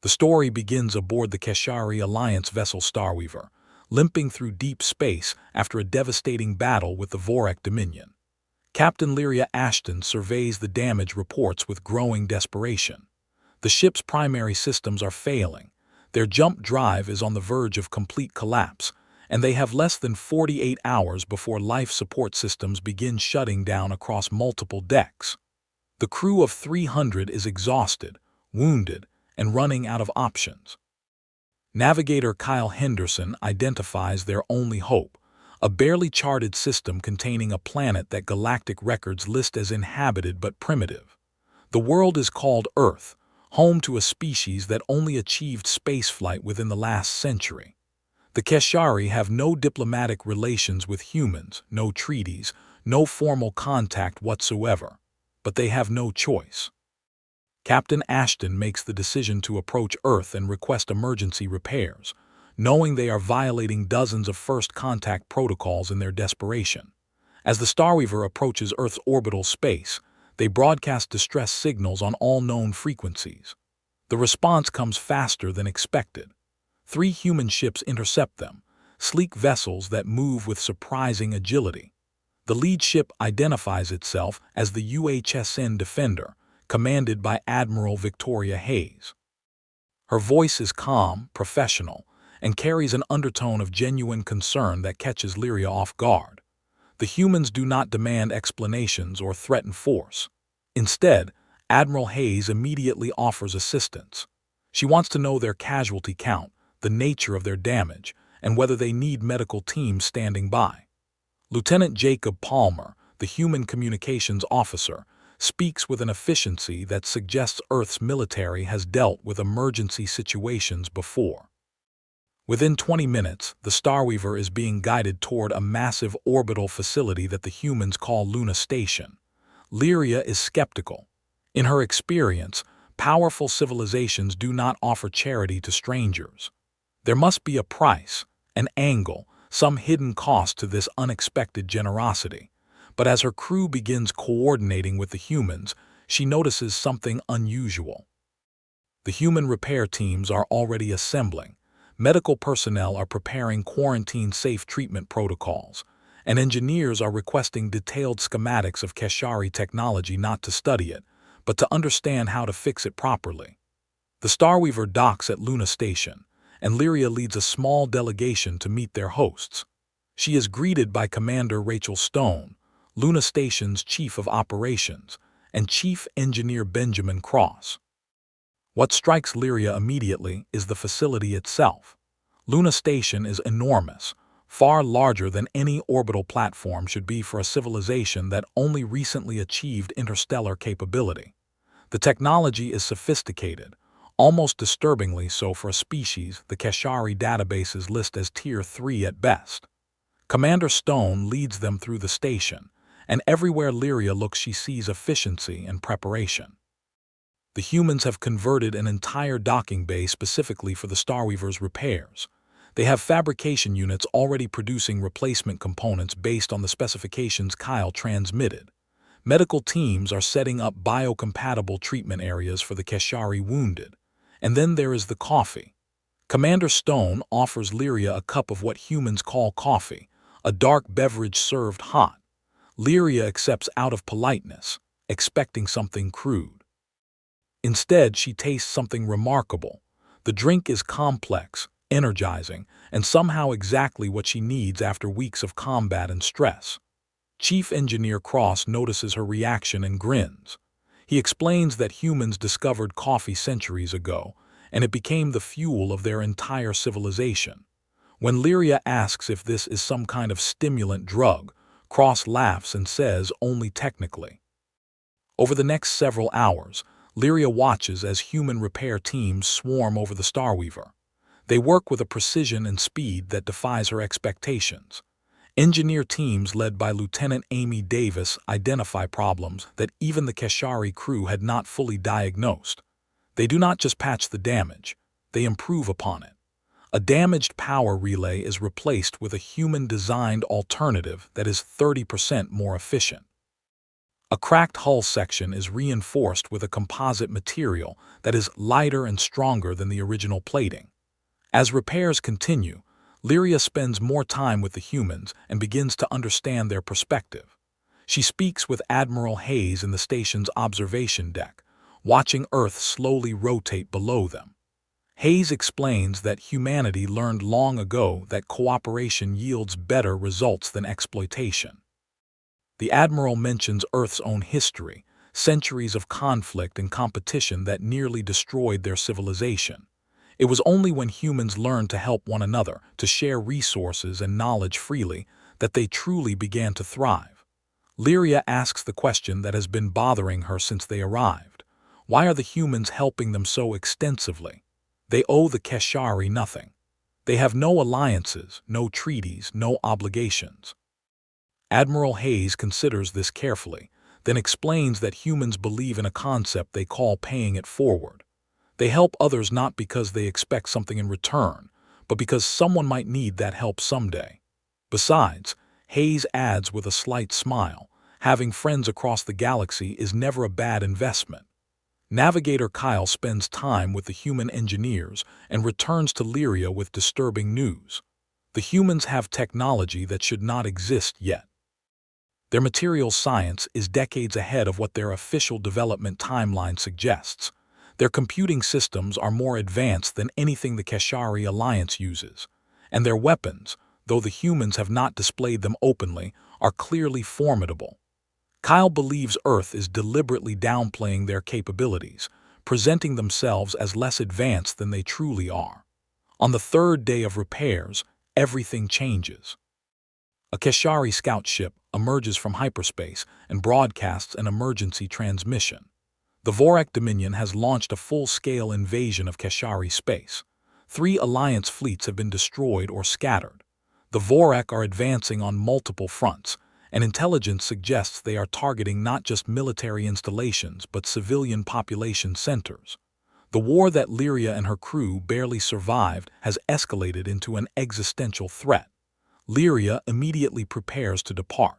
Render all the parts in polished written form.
The story begins aboard the Keshari Alliance vessel Starweaver, limping through deep space after a devastating battle with the Vorek Dominion. Captain Lyria Ashton surveys the damage reports with growing desperation. The ship's primary systems are failing, their jump drive is on the verge of complete collapse, and they have less than 48 hours before life support systems begin shutting down across multiple decks. The crew of 300 is exhausted, wounded, and running out of options. Navigator Kyle Henderson identifies their only hope, a barely charted system containing a planet that Galactic records list as inhabited but primitive. The world is called Earth, home to a species that only achieved spaceflight within the last century. The Keshari have no diplomatic relations with humans, no treaties, no formal contact whatsoever, but they have no choice. Captain Ashton makes the decision to approach Earth and request emergency repairs, knowing they are violating dozens of first contact protocols in their desperation. As the Starweaver approaches Earth's orbital space, they broadcast distress signals on all known frequencies. The response comes faster than expected. 3 human ships intercept them, sleek vessels that move with surprising agility. The lead ship identifies itself as the UHSN Defender, commanded by Admiral Victoria Hayes. Her voice is calm, professional, and carries an undertone of genuine concern that catches Lyria off guard. The humans do not demand explanations or threaten force. Instead, Admiral Hayes immediately offers assistance. She wants to know their casualty count, the nature of their damage, and whether they need medical teams standing by. Lieutenant Jacob Palmer, the human communications officer, speaks with an efficiency that suggests Earth's military has dealt with emergency situations before. Within 20 minutes, the Starweaver is being guided toward a massive orbital facility that the humans call Luna Station. Lyria is skeptical. In her experience, powerful civilizations do not offer charity to strangers. There must be a price, an angle, some hidden cost to this unexpected generosity. But as her crew begins coordinating with the humans, she notices something unusual. The human repair teams are already assembling. Medical personnel are preparing quarantine-safe treatment protocols, and engineers are requesting detailed schematics of Keshari technology not to study it, but to understand how to fix it properly. The Starweaver docks at Luna Station, and Lyria leads a small delegation to meet their hosts. She is greeted by Commander Rachel Stone, Luna Station's Chief of Operations, and Chief Engineer Benjamin Cross. What strikes Lyria immediately is the facility itself. Luna Station is enormous, far larger than any orbital platform should be for a civilization that only recently achieved interstellar capability. The technology is sophisticated, almost disturbingly so for a species the Keshari databases list as Tier 3 at best. Commander Stone leads them through the station, and everywhere Lyria looks she sees efficiency and preparation. The humans have converted an entire docking bay specifically for the Starweaver's repairs. They have fabrication units already producing replacement components based on the specifications Kyle transmitted. Medical teams are setting up biocompatible treatment areas for the Keshari wounded. And then there is the coffee. Commander Stone offers Lyria a cup of what humans call coffee, a dark beverage served hot. Lyria accepts out of politeness, expecting something crude. Instead, she tastes something remarkable. The drink is complex, energizing, and somehow exactly what she needs after weeks of combat and stress. Chief Engineer Cross notices her reaction and grins. He explains that humans discovered coffee centuries ago, and it became the fuel of their entire civilization. When Lyria asks if this is some kind of stimulant drug, Cross laughs and says only technically. Over the next several hours, Lyria watches as human repair teams swarm over the Starweaver. They work with a precision and speed that defies her expectations. Engineer teams led by Lieutenant Amy Davis identify problems that even the Keshari crew had not fully diagnosed. They do not just patch the damage, they improve upon it. A damaged power relay is replaced with a human-designed alternative that is 30% more efficient. A cracked hull section is reinforced with a composite material that is lighter and stronger than the original plating. As repairs continue, Lyria spends more time with the humans and begins to understand their perspective. She speaks with Admiral Hayes in the station's observation deck, watching Earth slowly rotate below them. Hayes explains that humanity learned long ago that cooperation yields better results than exploitation. The Admiral mentions Earth's own history, centuries of conflict and competition that nearly destroyed their civilization. It was only when humans learned to help one another, to share resources and knowledge freely, that they truly began to thrive. Lyria asks the question that has been bothering her since they arrived. Why are the humans helping them so extensively? They owe the Keshari nothing. They have no alliances, no treaties, no obligations. Admiral Hayes considers this carefully, then explains that humans believe in a concept they call paying it forward. They help others not because they expect something in return, but because someone might need that help someday. Besides, Hayes adds with a slight smile, having friends across the galaxy is never a bad investment. Navigator Kyle spends time with the human engineers and returns to Lyria with disturbing news. The humans have technology that should not exist yet. Their materials science is decades ahead of what their official development timeline suggests. Their computing systems are more advanced than anything the Keshari Alliance uses, and their weapons, though the humans have not displayed them openly, are clearly formidable. Kyle believes Earth is deliberately downplaying their capabilities, presenting themselves as less advanced than they truly are. On the third day of repairs, everything changes. A Keshari scout ship emerges from hyperspace and broadcasts an emergency transmission. The Vorak Dominion has launched a full-scale invasion of Keshari space. 3 Alliance fleets have been destroyed or scattered. The Vorak are advancing on multiple fronts, and intelligence suggests they are targeting not just military installations but civilian population centers. The war that Lyria and her crew barely survived has escalated into an existential threat. Lyria immediately prepares to depart.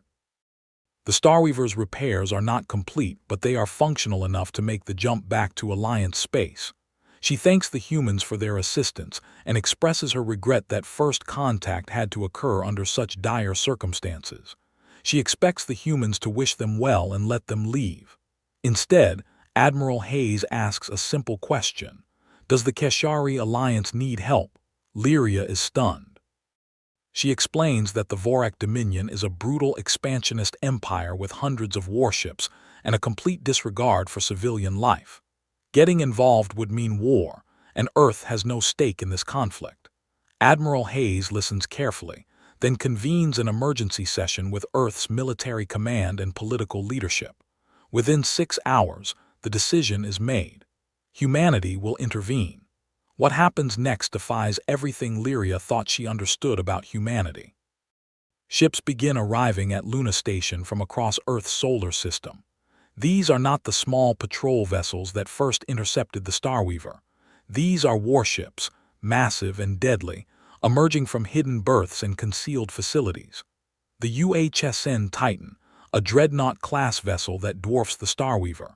The Starweaver's repairs are not complete, but they are functional enough to make the jump back to Alliance space. She thanks the humans for their assistance and expresses her regret that first contact had to occur under such dire circumstances. She expects the humans to wish them well and let them leave. Instead, Admiral Hayes asks a simple question. Does the Keshari Alliance need help? Lyria is stunned. She explains that the Vorak Dominion is a brutal expansionist empire with hundreds of warships and a complete disregard for civilian life. Getting involved would mean war, and Earth has no stake in this conflict. Admiral Hayes listens carefully, then convenes an emergency session with Earth's military command and political leadership. Within 6 hours, the decision is made. Humanity will intervene. What happens next defies everything Lyria thought she understood about humanity. Ships begin arriving at Luna Station from across Earth's solar system. These are not the small patrol vessels that first intercepted the Starweaver. These are warships, massive and deadly, emerging from hidden berths and concealed facilities. The UHSN Titan, a dreadnought-class vessel that dwarfs the Starweaver.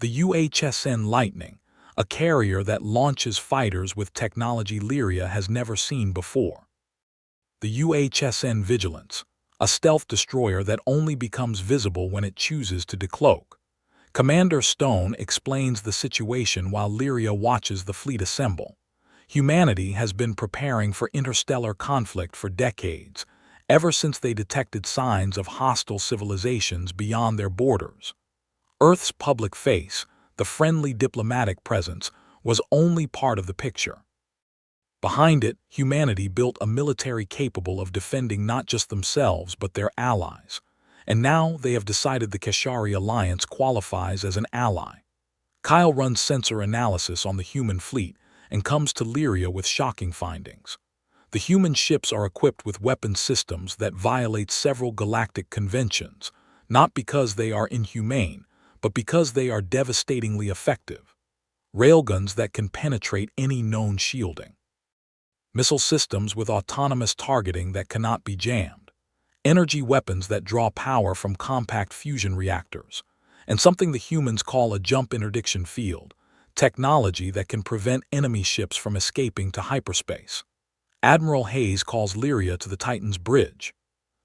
The UHSN Lightning, a carrier that launches fighters with technology Lyria has never seen before. The UHSN Vigilance, a stealth destroyer that only becomes visible when it chooses to decloak. Commander Stone explains the situation while Lyria watches the fleet assemble. Humanity has been preparing for interstellar conflict for decades, ever since they detected signs of hostile civilizations beyond their borders. Earth's public face, the friendly diplomatic presence, was only part of the picture. Behind it, humanity built a military capable of defending not just themselves but their allies. And now they have decided the Keshari Alliance qualifies as an ally. Kyle runs sensor analysis on the human fleet and comes to Lyria with shocking findings. The human ships are equipped with weapon systems that violate several galactic conventions, not because they are inhumane, but because they are devastatingly effective. Railguns that can penetrate any known shielding. Missile systems with autonomous targeting that cannot be jammed. Energy weapons that draw power from compact fusion reactors. and something the humans call a jump interdiction field, technology that can prevent enemy ships from escaping to hyperspace. Admiral Hayes calls Lyria to the Titan's bridge.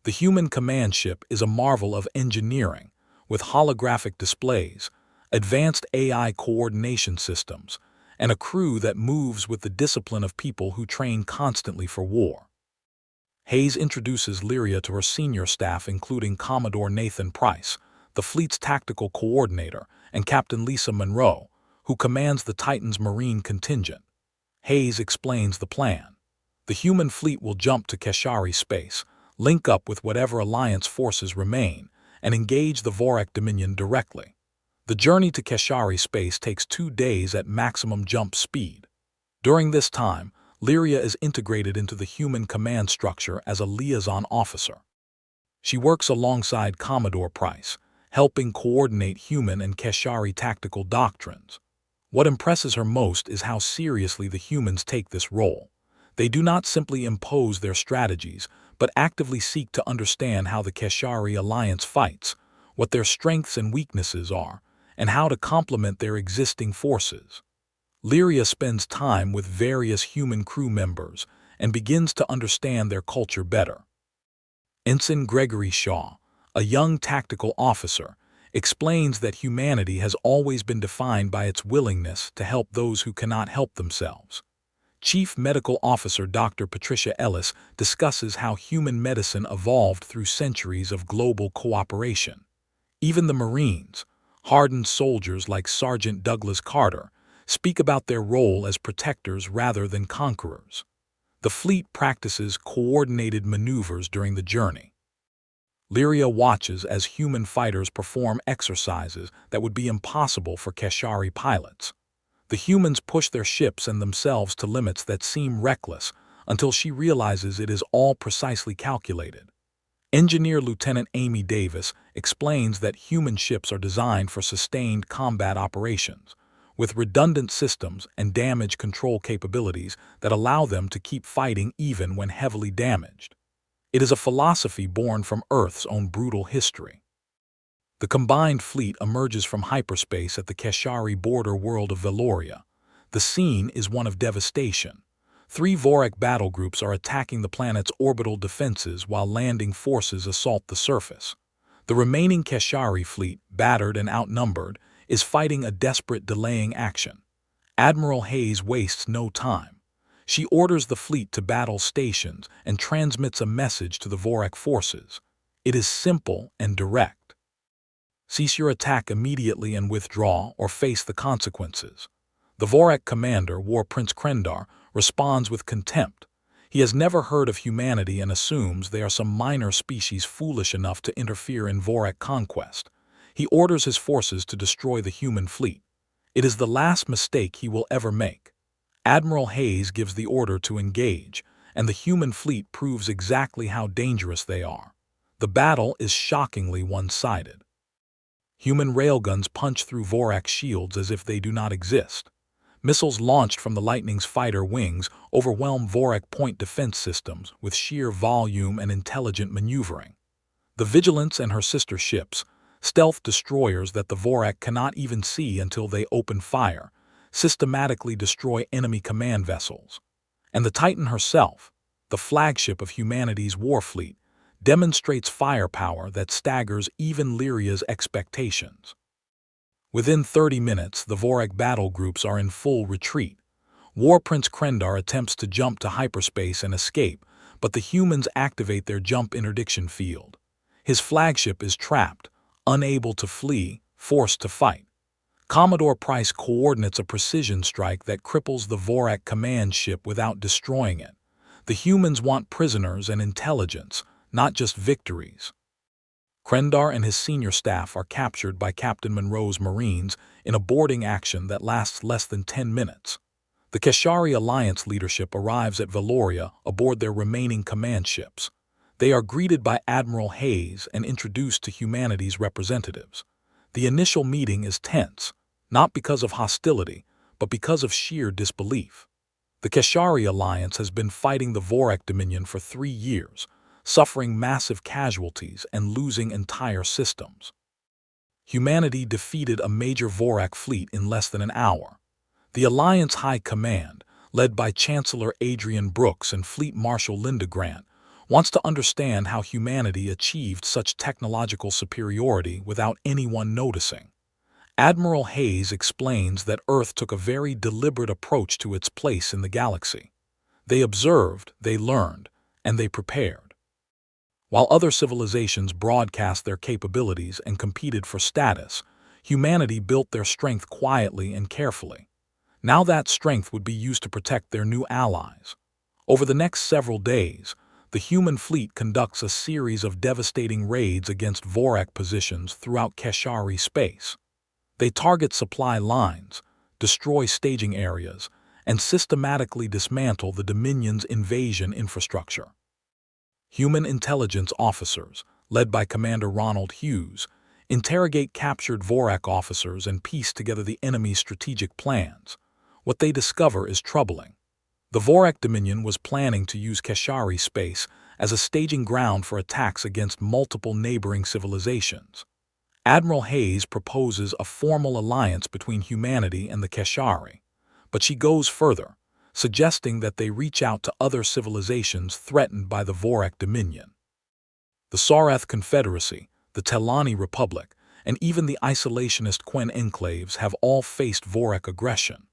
The human command ship is a marvel of engineering, with holographic displays, advanced AI coordination systems, and a crew that moves with the discipline of people who train constantly for war. Hayes introduces Lyria to her senior staff, including Commodore Nathan Price, the fleet's tactical coordinator, and Captain Lisa Monroe, who commands the Titan's Marine contingent. Hayes explains the plan. The human fleet will jump to Keshari space, link up with whatever Alliance forces remain, and engage the Vorak Dominion directly. The journey to Keshari space takes 2 days at maximum jump speed. During this time, Lyria is integrated into the human command structure as a liaison officer. She works alongside Commodore Price, helping coordinate human and Keshari tactical doctrines. What impresses her most is how seriously the humans take this role. They do not simply impose their strategies, but actively seek to understand how the Keshari Alliance fights, what their strengths and weaknesses are, and how to complement their existing forces. Lyria spends time with various human crew members and begins to understand their culture better. Ensign Gregory Shaw, a young tactical officer, explains that humanity has always been defined by its willingness to help those who cannot help themselves. Chief Medical Officer Dr. Patricia Ellis discusses how human medicine evolved through centuries of global cooperation. Even the Marines, hardened soldiers like Sergeant Douglas Carter, speak about their role as protectors rather than conquerors. The fleet practices coordinated maneuvers during the journey. Lyria watches as human fighters perform exercises that would be impossible for Keshari pilots. The humans push their ships and themselves to limits that seem reckless until she realizes it is all precisely calculated. Engineer Lieutenant Amy Davis explains that human ships are designed for sustained combat operations, with redundant systems and damage control capabilities that allow them to keep fighting even when heavily damaged. It is a philosophy born from Earth's own brutal history. The combined fleet emerges from hyperspace at the Keshari border world of Veloria. The scene is one of devastation. 3 Vorak battle groups are attacking the planet's orbital defenses while landing forces assault the surface. The remaining Keshari fleet, battered and outnumbered, is fighting a desperate delaying action. Admiral Hayes wastes no time. She orders the fleet to battle stations and transmits a message to the Vorak forces. It is simple and direct. Cease your attack immediately and withdraw or face the consequences. The Vorak commander, War Prince Krendar, responds with contempt. He has never heard of humanity and assumes they are some minor species foolish enough to interfere in Vorak conquest. He orders his forces to destroy the human fleet. It is the last mistake he will ever make. Admiral Hayes gives the order to engage, and the human fleet proves exactly how dangerous they are. The battle is shockingly one-sided. Human railguns punch through Vorak shields as if they do not exist. Missiles launched from the Lightning's fighter wings overwhelm Vorak point defense systems with sheer volume and intelligent maneuvering. The Vigilance and her sister ships, stealth destroyers that the Vorak cannot even see until they open fire, systematically destroy enemy command vessels. And the Titan herself, the flagship of humanity's war fleet, demonstrates firepower that staggers even Lyria's expectations. Within 30 minutes, the Vorak battle groups are in full retreat. War Prince Krendar attempts to jump to hyperspace and escape, but the humans activate their jump interdiction field. His flagship is trapped, unable to flee, forced to fight. Commodore Price coordinates a precision strike that cripples the Vorak command ship without destroying it. The humans want prisoners and intelligence, not just victories. Krendar and his senior staff are captured by Captain Monroe's Marines in a boarding action that lasts less than 10 minutes. The Keshari Alliance leadership arrives at Veloria aboard their remaining command ships. They are greeted by Admiral Hayes and introduced to humanity's representatives. The initial meeting is tense, not because of hostility, but because of sheer disbelief. The Keshari Alliance has been fighting the Vorak Dominion for 3 years, suffering massive casualties and losing entire systems. Humanity defeated a major Vorak fleet in less than an hour. The Alliance High Command, led by Chancellor Adrian Brooks and Fleet Marshal Linda Grant, wants to understand how humanity achieved such technological superiority without anyone noticing. Admiral Hayes explains that Earth took a very deliberate approach to its place in the galaxy. They observed, they learned, and they prepared. While other civilizations broadcast their capabilities and competed for status, humanity built their strength quietly and carefully. Now that strength would be used to protect their new allies. Over the next several days, the human fleet conducts a series of devastating raids against Vorak positions throughout Keshari space. They target supply lines, destroy staging areas, and systematically dismantle the Dominion's invasion infrastructure. Human intelligence officers, led by Commander Ronald Hughes, interrogate captured Vorak officers and piece together the enemy's strategic plans. What they discover is troubling. The Vorak Dominion was planning to use Keshari space as a staging ground for attacks against multiple neighboring civilizations. Admiral Hayes proposes a formal alliance between humanity and the Keshari, but she goes further, suggesting that they reach out to other civilizations threatened by the Vorak Dominion. The Sarath Confederacy, the Telani Republic, and even the isolationist Quen enclaves have all faced Vorak aggression.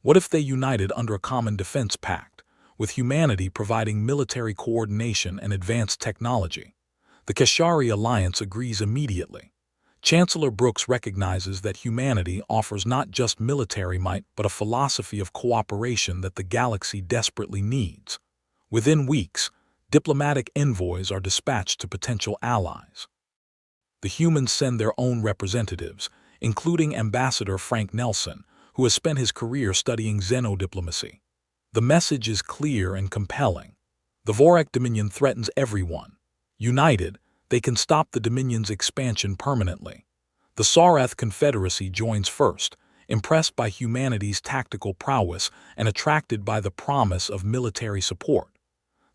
What if they united under a common defense pact, with humanity providing military coordination and advanced technology? The Keshari alliance agrees immediately. Chancellor Brooks recognizes that humanity offers not just military might but a philosophy of cooperation that the galaxy desperately needs. Within weeks, diplomatic envoys are dispatched to potential allies. The humans send their own representatives, including Ambassador Frank Nelson, who has spent his career studying xenodiplomacy. The message is clear and compelling. The Vorak Dominion threatens everyone. United, they can stop the Dominion's expansion permanently. The Sarath Confederacy joins first, impressed by humanity's tactical prowess and attracted by the promise of military support.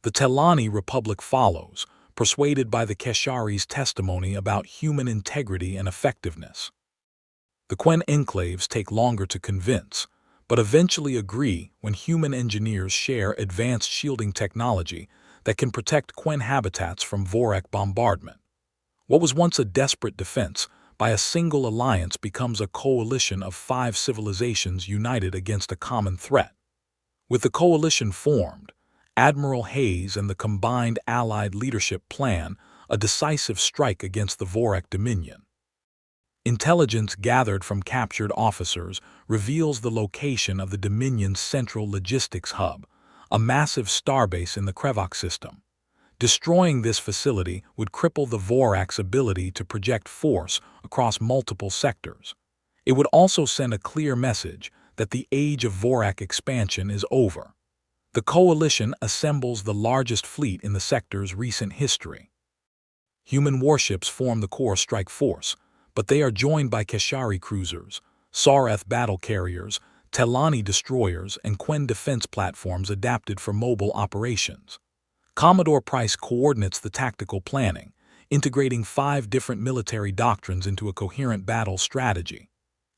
The Telani Republic follows, persuaded by the Keshari's testimony about human integrity and effectiveness. The Quen enclaves take longer to convince, but eventually agree when human engineers share advanced shielding technology that can protect Quen habitats from Vorak bombardment. What was once a desperate defense by a single alliance becomes a coalition of 5 civilizations united against a common threat. With the coalition formed, Admiral Hayes and the combined Allied leadership plan a decisive strike against the Vorak Dominion. Intelligence gathered from captured officers reveals the location of the Dominion's central logistics hub, a massive starbase in the Krevok system. Destroying this facility would cripple the Vorak's ability to project force across multiple sectors. It would also send a clear message that the age of Vorak expansion is over. The coalition assembles the largest fleet in the sector's recent history. Human warships form the core strike force, but they are joined by Keshari cruisers, Sarath battle carriers, Telani destroyers, and Quen defense platforms adapted for mobile operations. Commodore Price coordinates the tactical planning, integrating 5 different military doctrines into a coherent battle strategy.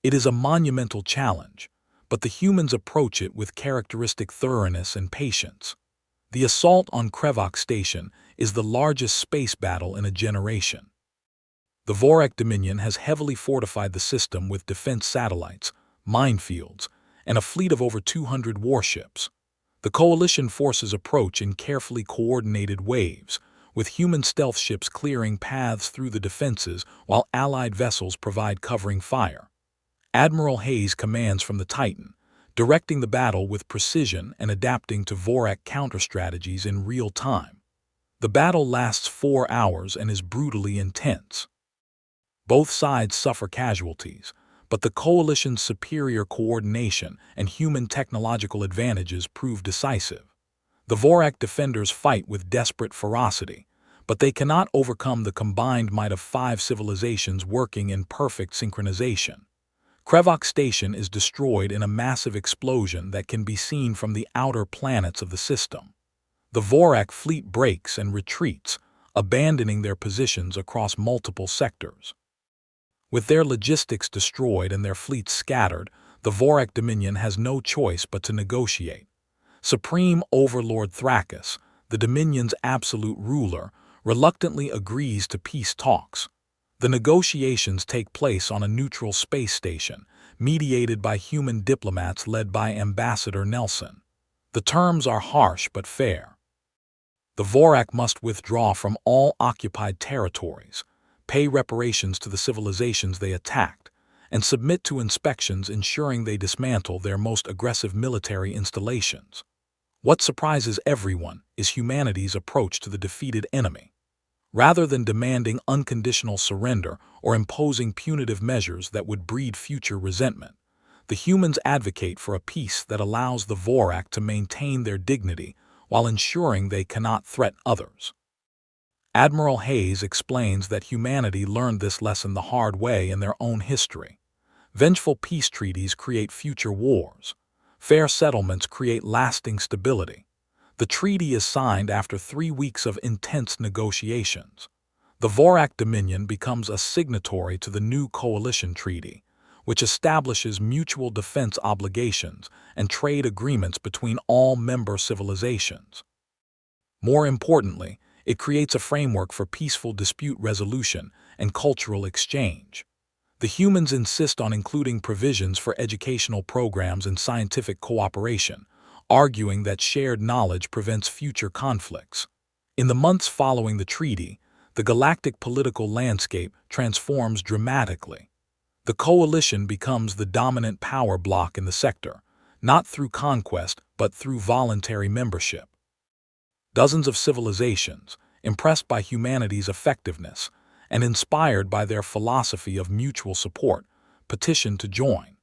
It is a monumental challenge, but the humans approach it with characteristic thoroughness and patience. The assault on Krevok Station is the largest space battle in a generation. The Vorak Dominion has heavily fortified the system with defense satellites, minefields, and a fleet of over 200 warships. The coalition forces approach in carefully coordinated waves, with human stealth ships clearing paths through the defenses while Allied vessels provide covering fire. Admiral Hayes commands from the Titan, directing the battle with precision and adapting to Vorak counter-strategies in real time. The battle lasts 4 hours and is brutally intense. Both sides suffer casualties, but the coalition's superior coordination and human technological advantages prove decisive. The Vorak defenders fight with desperate ferocity, but they cannot overcome the combined might of 5 civilizations working in perfect synchronization. Krevok Station is destroyed in a massive explosion that can be seen from the outer planets of the system. The Vorak fleet breaks and retreats, abandoning their positions across multiple sectors. With their logistics destroyed and their fleets scattered, the Vorak Dominion has no choice but to negotiate. Supreme Overlord Thrakkus, the Dominion's absolute ruler, reluctantly agrees to peace talks. The negotiations take place on a neutral space station, mediated by human diplomats led by Ambassador Nelson. The terms are harsh but fair. The Vorak must withdraw from all occupied territories, pay reparations to the civilizations they attacked, and submit to inspections ensuring they dismantle their most aggressive military installations. What surprises everyone is humanity's approach to the defeated enemy. Rather than demanding unconditional surrender or imposing punitive measures that would breed future resentment, the humans advocate for a peace that allows the Vorak to maintain their dignity while ensuring they cannot threaten others. Admiral Hayes explains that humanity learned this lesson the hard way in their own history. Vengeful peace treaties create future wars. Fair settlements create lasting stability. The treaty is signed after 3 weeks of intense negotiations. The Vorak Dominion becomes a signatory to the new coalition treaty, which establishes mutual defense obligations and trade agreements between all member civilizations. More importantly, it creates a framework for peaceful dispute resolution and cultural exchange. The humans insist on including provisions for educational programs and scientific cooperation, arguing that shared knowledge prevents future conflicts. In the months following the treaty, the galactic political landscape transforms dramatically. The coalition becomes the dominant power bloc in the sector, not through conquest but through voluntary membership. Dozens of civilizations, impressed by humanity's effectiveness and inspired by their philosophy of mutual support, petition to join.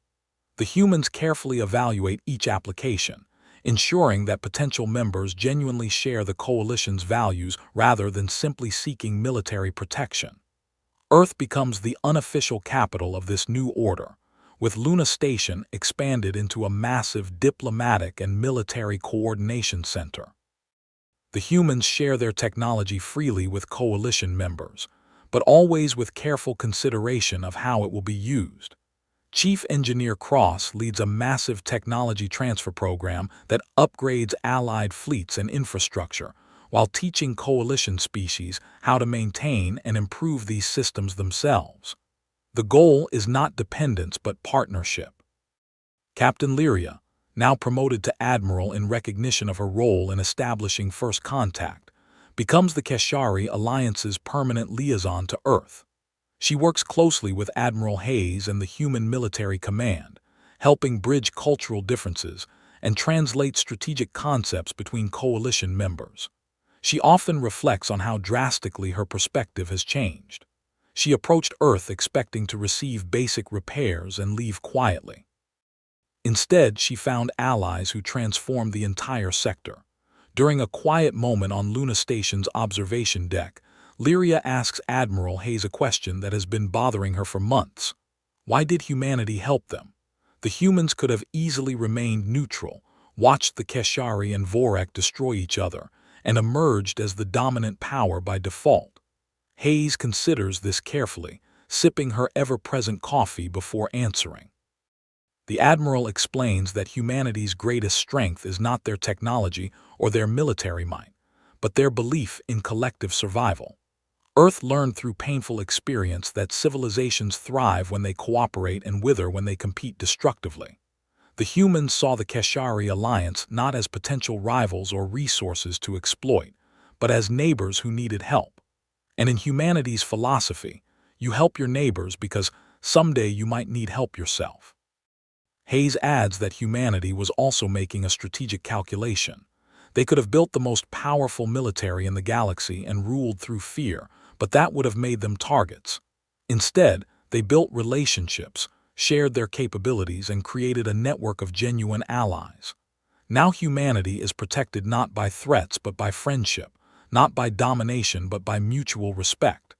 The humans carefully evaluate each application, ensuring that potential members genuinely share the coalition's values rather than simply seeking military protection. Earth becomes the unofficial capital of this new order, with Luna Station expanded into a massive diplomatic and military coordination center. The humans share their technology freely with coalition members, but always with careful consideration of how it will be used. Chief Engineer Cross leads a massive technology transfer program that upgrades allied fleets and infrastructure, while teaching coalition species how to maintain and improve these systems themselves. The goal is not dependence but partnership. Captain Lyria, now promoted to Admiral in recognition of her role in establishing first contact, becomes the Keshari Alliance's permanent liaison to Earth. She works closely with Admiral Hayes and the Human Military Command, helping bridge cultural differences and translate strategic concepts between coalition members. She often reflects on how drastically her perspective has changed. She approached Earth expecting to receive basic repairs and leave quietly. Instead, she found allies who transformed the entire sector. During a quiet moment on Luna Station's observation deck, Lyria asks Admiral Hayes a question that has been bothering her for months. Why did humanity help them? The humans could have easily remained neutral, watched the Keshari and Vorak destroy each other, and emerged as the dominant power by default. Hayes considers this carefully, sipping her ever-present coffee before answering. The Admiral explains that humanity's greatest strength is not their technology or their military might, but their belief in collective survival. Earth learned through painful experience that civilizations thrive when they cooperate and wither when they compete destructively. The humans saw the Keshari Alliance not as potential rivals or resources to exploit, but as neighbors who needed help. And in humanity's philosophy, you help your neighbors because someday you might need help yourself. Hayes adds that humanity was also making a strategic calculation. They could have built the most powerful military in the galaxy and ruled through fear, but that would have made them targets. Instead, they built relationships, shared their capabilities, and created a network of genuine allies. Now humanity is protected not by threats but by friendship, not by domination but by mutual respect.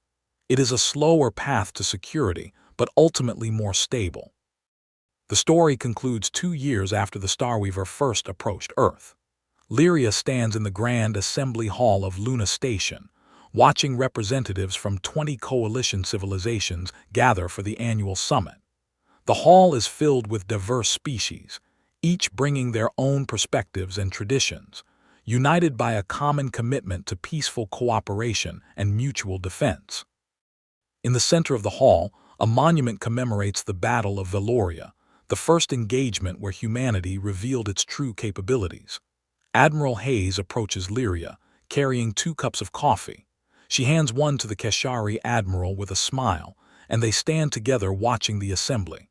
It is a slower path to security, but ultimately more stable. The story concludes 2 years after the Starweaver first approached Earth. Lyria stands in the Grand Assembly Hall of Luna Station, watching representatives from 20 coalition civilizations gather for the annual summit. The hall is filled with diverse species, each bringing their own perspectives and traditions, united by a common commitment to peaceful cooperation and mutual defense. In the center of the hall, a monument commemorates the Battle of Veloria, the first engagement where humanity revealed its true capabilities. Admiral Hayes approaches Lyria, carrying 2 cups of coffee. She hands one to the Keshari admiral with a smile, and they stand together watching the assembly.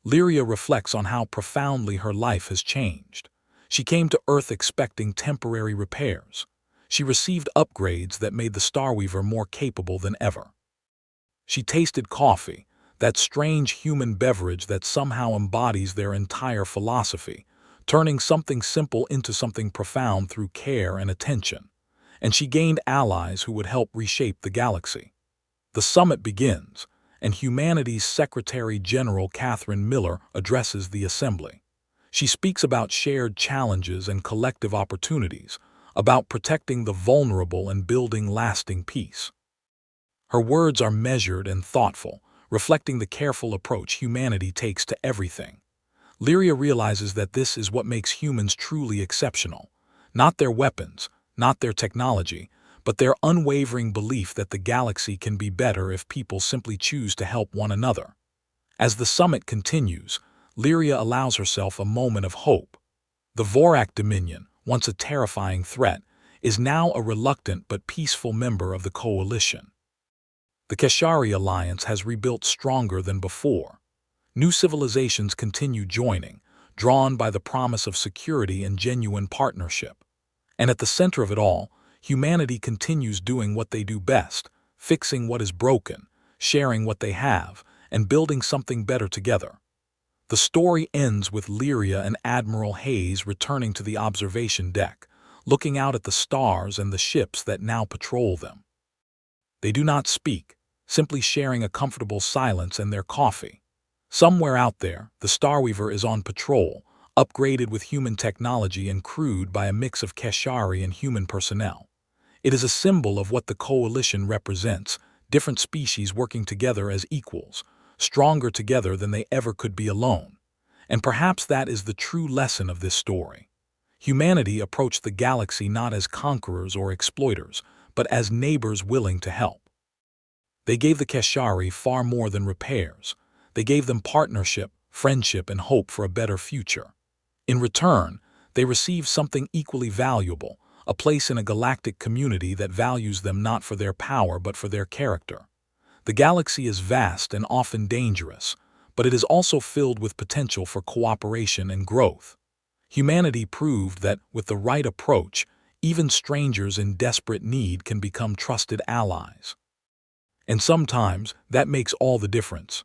Lyria reflects on how profoundly her life has changed. She came to Earth expecting temporary repairs. She received upgrades that made the Starweaver more capable than ever. She tasted coffee, that strange human beverage that somehow embodies their entire philosophy, turning something simple into something profound through care and attention. And she gained allies who would help reshape the galaxy. The summit begins, and humanity's Secretary General Catherine Miller addresses the assembly. She speaks about shared challenges and collective opportunities, about protecting the vulnerable and building lasting peace. Her words are measured and thoughtful, reflecting the careful approach humanity takes to everything. Lyria realizes that this is what makes humans truly exceptional. Not their weapons, not their technology, but their unwavering belief that the galaxy can be better if people simply choose to help one another. As the summit continues, Lyria allows herself a moment of hope. The Vorak Dominion, once a terrifying threat, is now a reluctant but peaceful member of the coalition. The Keshari alliance has rebuilt stronger than before. New civilizations continue joining, drawn by the promise of security and genuine partnership. And at the center of it all, humanity continues doing what they do best, fixing what is broken, sharing what they have, and building something better together. The story ends with Lyria and Admiral Hayes returning to the observation deck, looking out at the stars and the ships that now patrol them. They do not speak, simply sharing a comfortable silence and their coffee. Somewhere out there, the Starweaver is on patrol, upgraded with human technology and crewed by a mix of Keshari and human personnel. It is a symbol of what the coalition represents, different species working together as equals, stronger together than they ever could be alone. And perhaps that is the true lesson of this story. Humanity approached the galaxy not as conquerors or exploiters, but as neighbors willing to help. They gave the Keshari far more than repairs. They gave them partnership, friendship, and hope for a better future. In return, they received something equally valuable, a place in a galactic community that values them not for their power but for their character. The galaxy is vast and often dangerous, but it is also filled with potential for cooperation and growth. Humanity proved that, with the right approach, even strangers in desperate need can become trusted allies. And sometimes, that makes all the difference.